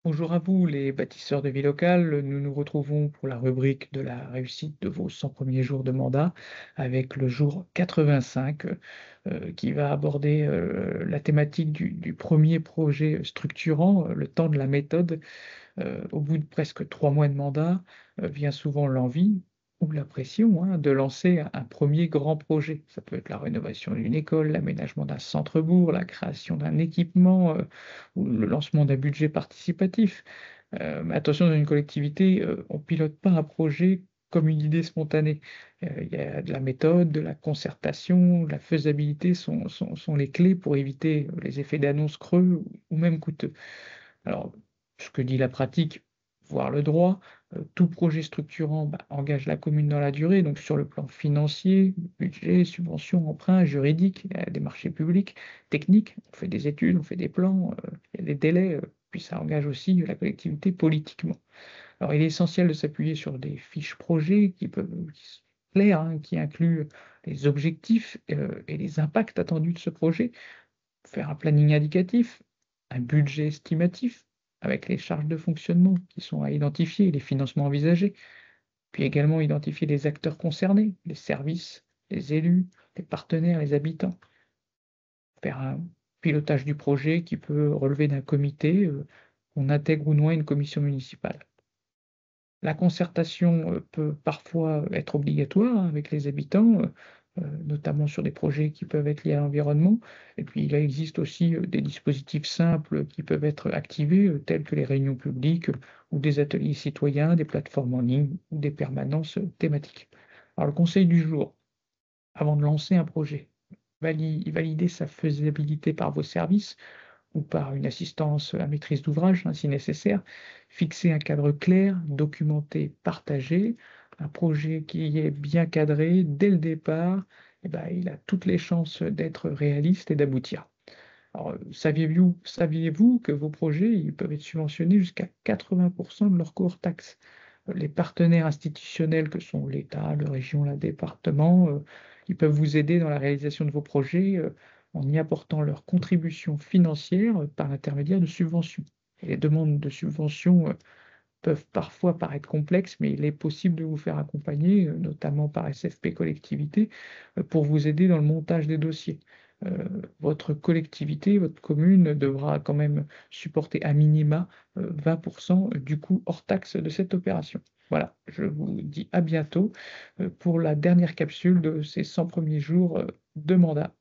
Bonjour à vous, les bâtisseurs de vie locale. Nous nous retrouvons pour la rubrique de la réussite de vos 100 premiers jours de mandat avec le jour 85 qui va aborder la thématique du premier projet structurant, le temps de la méthode. Au bout de presque 3 mois de mandat vient souvent l'envie ou la pression de lancer un premier grand projet. Ça peut être la rénovation d'une école, l'aménagement d'un centre-bourg, la création d'un équipement ou le lancement d'un budget participatif. Mais attention, dans une collectivité, on pilote pas un projet comme une idée spontanée. Il y a de la méthode, de la concertation, de la faisabilité sont les clés pour éviter les effets d'annonce creux ou même coûteux. Alors, ce que dit la pratique, voire le droit, tout projet structurant, engage la commune dans la durée, donc sur le plan financier, budget, subventions, emprunts, juridique, il y a des marchés publics, techniques, on fait des études, on fait des plans, il y a des délais, puis ça engage aussi la collectivité politiquement. Alors, il est essentiel de s'appuyer sur des fiches projets qui sont claires, qui incluent les objectifs, et les impacts attendus de ce projet, faire un planning indicatif, un budget estimatif avec les charges de fonctionnement qui sont à identifier, les financements envisagés, puis également identifier les acteurs concernés, les services, les élus, les partenaires, les habitants. Faire un pilotage du projet qui peut relever d'un comité, qu'on intègre ou non à une commission municipale. La concertation, peut parfois être obligatoire avec les habitants, notamment sur des projets qui peuvent être liés à l'environnement. Et puis il existe aussi, des dispositifs simples qui peuvent être activés, tels que les réunions publiques, ou des ateliers citoyens, des plateformes en ligne ou des permanences, thématiques. Alors le conseil du jour, avant de lancer un projet, valider sa faisabilité par vos services ou par une assistance à maîtrise d'ouvrage, si nécessaire. Fixer un cadre clair, documenté, partagé. Un projet qui est bien cadré dès le départ, il a toutes les chances d'être réaliste et d'aboutir. Alors, saviez-vous que vos projets, ils peuvent être subventionnés jusqu'à 80% de leur coût hors taxe? Les partenaires institutionnels que sont l'État, la région, le département, ils peuvent vous aider dans la réalisation de vos projets, en y apportant leur contribution financière, par l'intermédiaire de subventions. Et les demandes de subventions, peuvent parfois paraître complexes, mais il est possible de vous faire accompagner, notamment par SFP Collectivité, pour vous aider dans le montage des dossiers. Votre collectivité, votre commune devra quand même supporter à minima, 20% du coût hors taxe de cette opération. Voilà, je vous dis à bientôt, pour la dernière capsule de ces 100 premiers jours, de mandat.